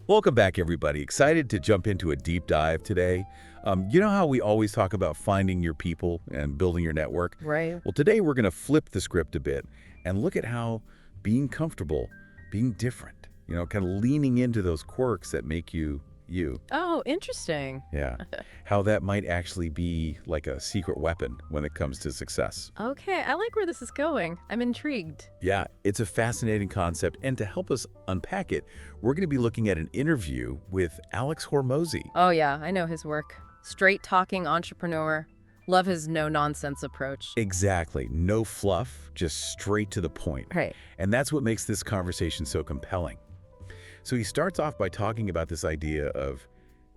Welcome back, everybody. Excited to jump into a deep dive today. You know how we always talk about finding your people and building your network? Right. Well, today we're going to flip the script a bit and look at how being comfortable, being different, kind of leaning into those quirks that make you you. Oh, interesting. Yeah. How that might actually be like a secret weapon when it comes to success. Okay, I like where this is going. I'm intrigued. Yeah, it's a fascinating concept. And to help us unpack it, we're going to be looking at an interview with Alex Hormozi. Oh, yeah, I know his work. Straight talking entrepreneur. Love his no-nonsense approach. Exactly. No fluff, just straight to the point. Right. And that's what makes this conversation so compelling. So he starts off by talking about this idea of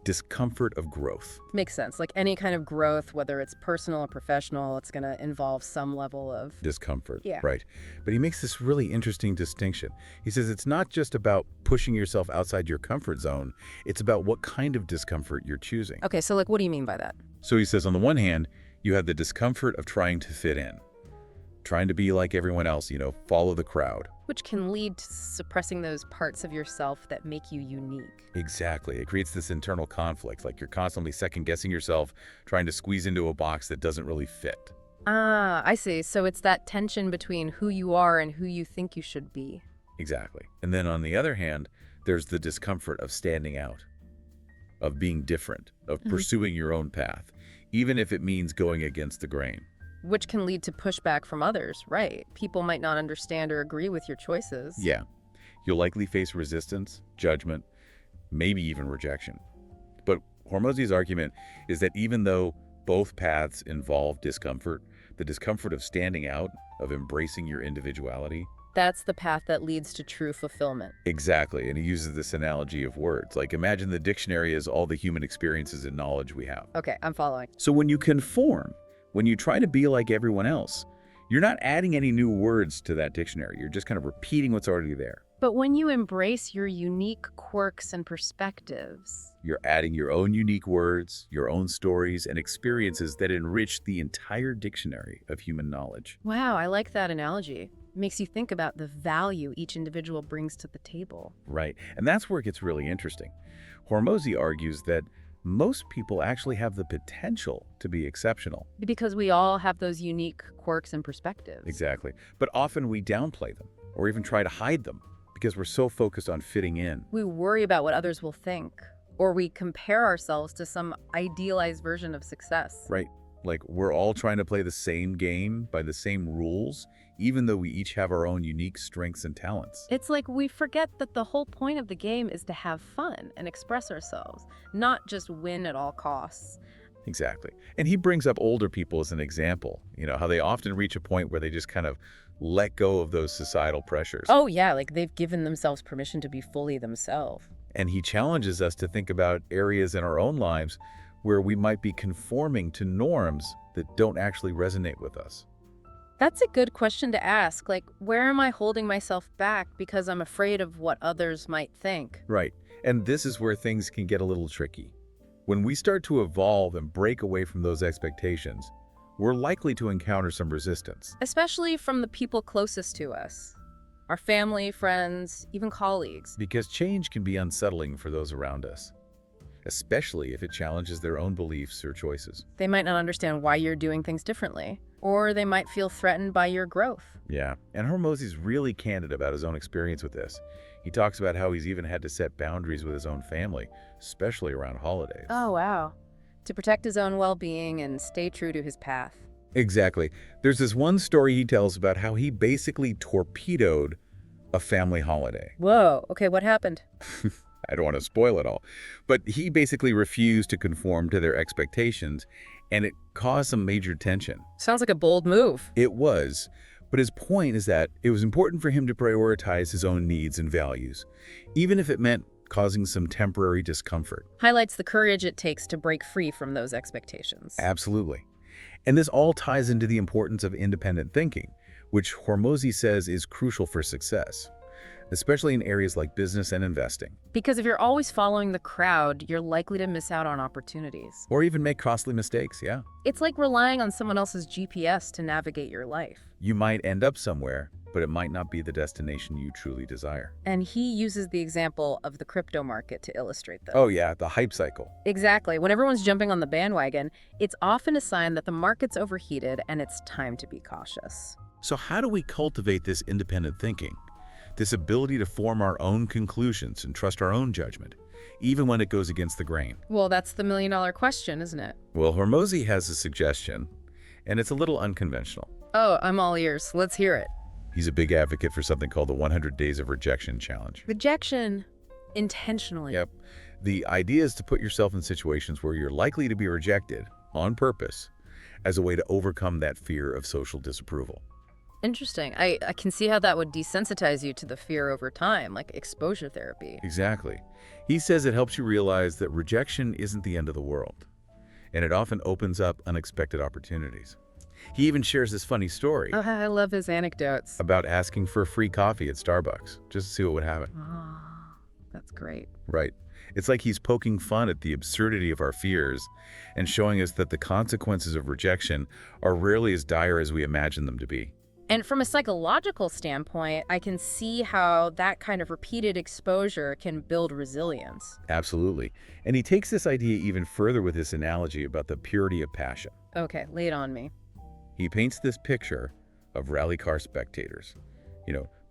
discomfort of growth. Makes sense. Like any kind of growth, whether it's personal or professional, it's going to involve some level of Discomfort, Yeah. right. But he makes this really interesting distinction. He says it's not just about pushing yourself outside your comfort zone, it's about what kind of discomfort you're choosing. Okay, so like what do you mean by that? So he says on the one hand, you have the discomfort of trying to fit in, trying to be like everyone else, follow the crowd. Which can lead to suppressing those parts of yourself that make you unique. Exactly. It creates this internal conflict, like you're constantly second-guessing yourself, trying to squeeze into a box that doesn't really fit. Ah, I see. So it's that tension between who you are and who you think you should be. Exactly. And then on the other hand, there's the discomfort of standing out, of being different, of pursuing your own path, even if it means going against the grain. Which can lead to pushback from others, right? People might not understand or agree with your choices. Yeah. You'll likely face resistance, judgment, maybe even rejection. But Hormozi's argument is that even though both paths involve discomfort, the discomfort of standing out, of embracing your individuality. That's the path that leads to true fulfillment. Exactly. And he uses this analogy of words. Like imagine the dictionary as all the human experiences and knowledge we have. Okay, I'm following. So when you conform, when you try to be like everyone else, you're not adding any new words to that dictionary. You're just kind of repeating what's already there. But when you embrace your unique quirks and perspectives, You're adding your own unique words, your own stories, and experiences that enrich the entire dictionary of human knowledge. wow, I like that analogy. It makes you think about the value each individual brings to the table. Right. And that's where it gets really interesting. Hormozi argues that most people actually have the potential to be exceptional. Because we all have those unique quirks and perspectives. Exactly. But often we downplay them or even try to hide them because we're so focused on fitting in. We worry about what others will think, or we compare ourselves to some idealized version of success. Right. Like we're all trying to play the same game by the same rules, even though we each have our own unique strengths and talents. It's like we forget that the whole point of the game is to have fun and express ourselves, not just win at all costs. Exactly. And he brings up older people as an example, how they often reach a point where they just kind of let go of those societal pressures. Oh yeah, like they've given themselves permission to be fully themselves. And he challenges us to think about areas in our own lives where we might be conforming to norms that don't actually resonate with us. That's a good question to ask. Like, where am I holding myself back because I'm afraid of what others might think? Right. And this is where things can get a little tricky. When we start to evolve and break away from those expectations, we're likely to encounter some resistance. Especially from the people closest to us. Our family, friends, even colleagues. Because change can be unsettling for those around us, especially if it challenges their own beliefs or choices. They might not understand why you're doing things differently, or they might feel threatened by your growth. Yeah, and Hormozi's really candid about his own experience with this. He talks about how he's even had to set boundaries with his own family, especially around holidays. Oh, wow. To protect his own well-being and stay true to his path. Exactly. There's this one story he tells about how he basically torpedoed a family holiday. Whoa, okay, what happened? I don't want to spoil it all, but he basically refused to conform to their expectations, and it caused some major tension. Sounds like a bold move. It was, but his point is that it was important for him to prioritize his own needs and values, even if it meant causing some temporary discomfort. Highlights the courage it takes to break free from those expectations. Absolutely. And this all ties into the importance of independent thinking, which Hormozi says is crucial for success, especially in areas like business and investing. Because if you're always following the crowd, you're likely to miss out on opportunities. Or even make costly mistakes, yeah. It's like relying on someone else's GPS to navigate your life. You might end up somewhere, but it might not be the destination you truly desire. And he uses the example of the crypto market to illustrate this. Oh yeah, the hype cycle. Exactly. When everyone's jumping on the bandwagon, it's often a sign that the market's overheated and it's time to be cautious. So how do we cultivate this independent thinking? This ability to form our own conclusions and trust our own judgment, even when it goes against the grain? Well, that's the million-dollar question, isn't it? Well, Hormozi has a suggestion, and it's a little unconventional. Oh, I'm all ears. Let's hear it. He's a big advocate for something called the 100 Days of Rejection Challenge. Rejection intentionally. Yep. The idea is to put yourself in situations where you're likely to be rejected on purpose as a way to overcome that fear of social disapproval. Interesting. I can see how that would desensitize you to the fear over time, like exposure therapy. Exactly. He says it helps you realize that rejection isn't the end of the world, and it often opens up unexpected opportunities. He even shares this funny story Oh, I love his anecdotes. about asking for a free coffee at Starbucks just to see what would happen. Oh, that's great. Right. It's like he's poking fun at the absurdity of our fears and showing us that the consequences of rejection are rarely as dire as we imagine them to be. And from a psychological standpoint, I can see how that kind of repeated exposure can build resilience. Absolutely. And he takes this idea even further with this analogy about the purity of passion. Okay, lay it on me. He paints this picture of rally car spectators,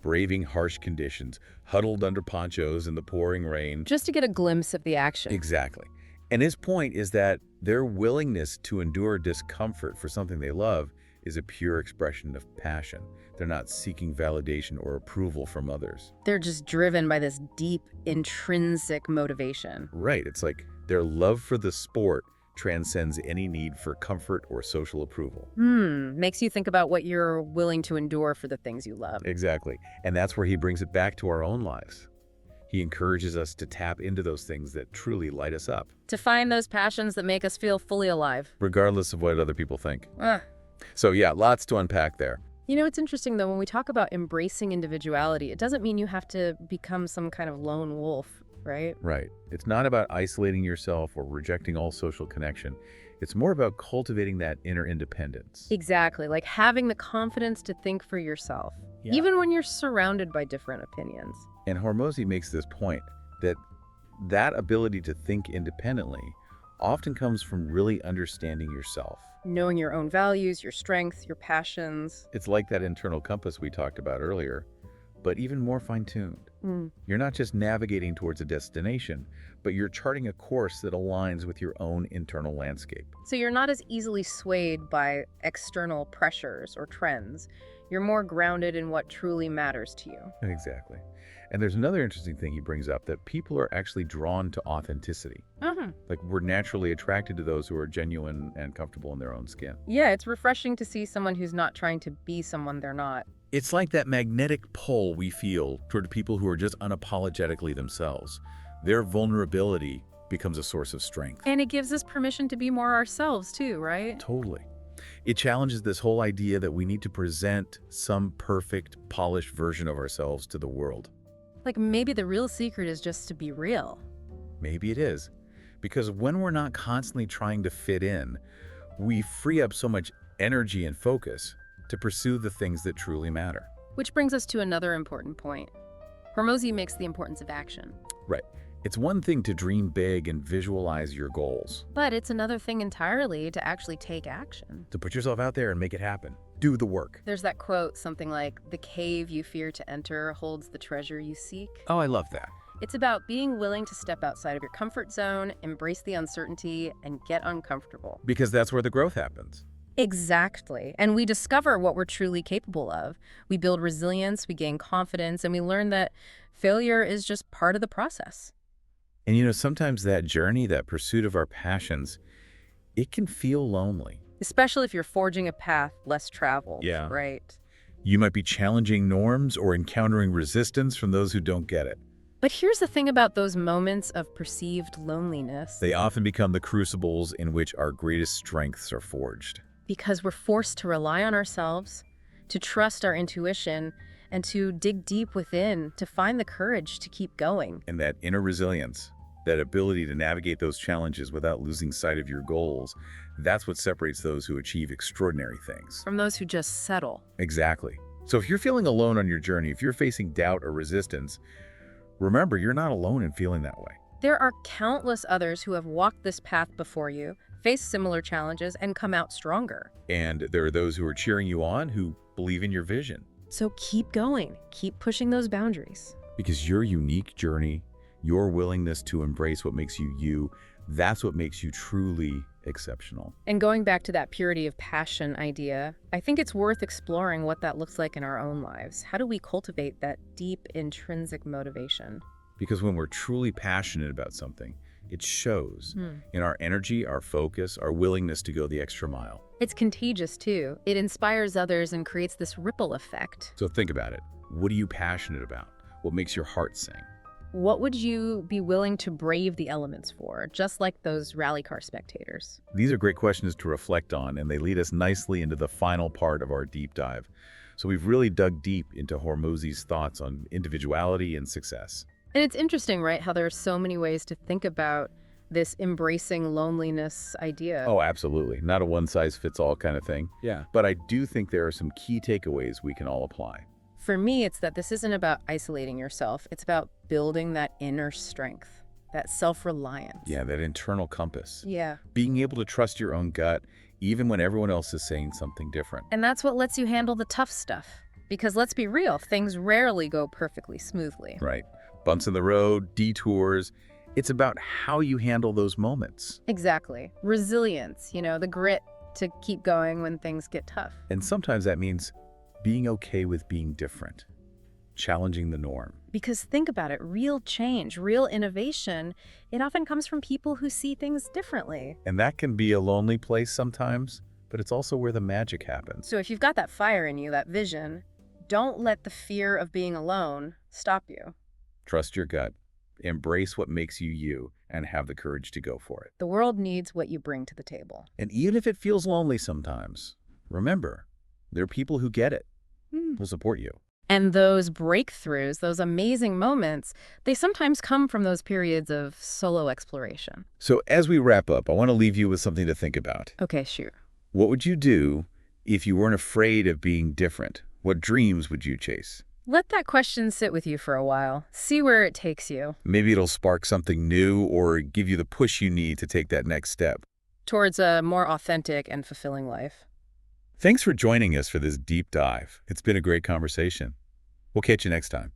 braving harsh conditions, huddled under ponchos in the pouring rain. Just to get a glimpse of the action. Exactly. And his point is that their willingness to endure discomfort for something they love is a pure expression of passion. They're not seeking validation or approval from others. They're just driven by this deep, intrinsic motivation. Right. It's like their love for the sport transcends any need for comfort or social approval. Makes you think about what you're willing to endure for the things you love. Exactly. And that's where he brings it back to our own lives. He encourages us to tap into those things that truly light us up, To find those passions that make us feel fully alive. regardless of what other people think. Ah. So yeah, lots to unpack there. It's interesting, though, when we talk about embracing individuality, it doesn't mean you have to become some kind of lone wolf, right? Right. It's not about isolating yourself or rejecting all social connection. It's more about cultivating that inner independence. Exactly, like having the confidence to think for yourself, Yeah. even when you're surrounded by different opinions. And Hormozi makes this point that that ability to think independently often comes from really understanding yourself. Knowing your own values, your strengths, your passions. It's like that internal compass we talked about earlier, but even more fine-tuned. You're not just navigating towards a destination, but you're charting a course that aligns with your own internal landscape. So you're not as easily swayed by external pressures or trends. You're more grounded in what truly matters to you. Exactly. And there's another interesting thing he brings up, that people are actually drawn to authenticity. Like, we're naturally attracted to those who are genuine and comfortable in their own skin. Yeah, it's refreshing to see someone who's not trying to be someone they're not. It's like that magnetic pull we feel toward people who are just unapologetically themselves. Their vulnerability becomes a source of strength. And it gives us permission to be more ourselves too, right? Totally. It challenges this whole idea that we need to present some perfect, polished version of ourselves to the world. Like maybe the real secret is just to be real. Maybe it is. Because when we're not constantly trying to fit in, we free up so much energy and focus to pursue the things that truly matter. Which brings us to another important point. Hormozi makes the importance of action. Right. It's one thing to dream big and visualize your goals, But it's another thing entirely to actually take action. to put yourself out there and make it happen. Do the work. There's that quote, something like, "The cave you fear to enter holds the treasure you seek." Oh, I love that. It's about being willing to step outside of your comfort zone, embrace the uncertainty, and get uncomfortable. Because that's where the growth happens. Exactly. And we discover what we're truly capable of. We build resilience, we gain confidence, and we learn that failure is just part of the process. And sometimes that journey, that pursuit of our passions, it can feel lonely. Especially if you're forging a path less traveled. Yeah. Right. You might be challenging norms or encountering resistance from those who don't get it. But here's the thing about those moments of perceived loneliness. They often become the crucibles in which our greatest strengths are forged. Because we're forced to rely on ourselves, to trust our intuition, and to dig deep within to find the courage to keep going. And that inner resilience, that ability to navigate those challenges without losing sight of your goals, that's what separates those who achieve extraordinary things. From those who just settle. Exactly. So if you're feeling alone on your journey, if you're facing doubt or resistance, remember you're not alone in feeling that way. There are countless others who have walked this path before you, faced similar challenges, and come out stronger. And there are those who are cheering you on who believe in your vision. So keep going. Keep pushing those boundaries. Because your unique journey, your willingness to embrace what makes you you, that's what makes you truly exceptional. And going back to that purity of passion idea, I think it's worth exploring what that looks like in our own lives. How do we cultivate that deep intrinsic motivation? Because when we're truly passionate about something, it shows in our energy, our focus, our willingness to go the extra mile. It's contagious too. It inspires others and creates this ripple effect. So think about it. What are you passionate about? What makes your heart sing? What would you be willing to brave the elements for, just like those rally car spectators? These are great questions to reflect on, and they lead us nicely into the final part of our deep dive. So we've really dug deep into Hormozi's thoughts on individuality and success. And it's interesting, right, how there are so many ways to think about this embracing loneliness idea. Oh, absolutely. Not a one-size-fits-all kind of thing. Yeah. But I do think there are some key takeaways we can all apply. For me, it's that this isn't about isolating yourself. It's about building that inner strength, that self-reliance. Yeah, that internal compass. Yeah. Being able to trust your own gut, even when everyone else is saying something different. And that's what lets you handle the tough stuff. Because let's be real, things rarely go perfectly smoothly. Right. Bumps in the road, detours. It's about how you handle those moments. Exactly. Resilience, the grit to keep going when things get tough. And sometimes that means being okay with being different, challenging the norm. Because think about it, real change, real innovation, it often comes from people who see things differently. And that can be a lonely place sometimes, but it's also where the magic happens. So if you've got that fire in you, that vision, don't let the fear of being alone stop you. Trust your gut, embrace what makes you you, and have the courage to go for it. The world needs what you bring to the table. And even if it feels lonely sometimes, remember, there are people who get it, who'll support you. And those breakthroughs, those amazing moments, they sometimes come from those periods of solo exploration. So as we wrap up, I want to leave you with something to think about. Okay, shoot. What would you do if you weren't afraid of being different? What dreams would you chase? Let that question sit with you for a while. See where it takes you. Maybe it'll spark something new or give you the push you need to take that next step. Towards a more authentic and fulfilling life. Thanks for joining us for this deep dive. It's been a great conversation. We'll catch you next time.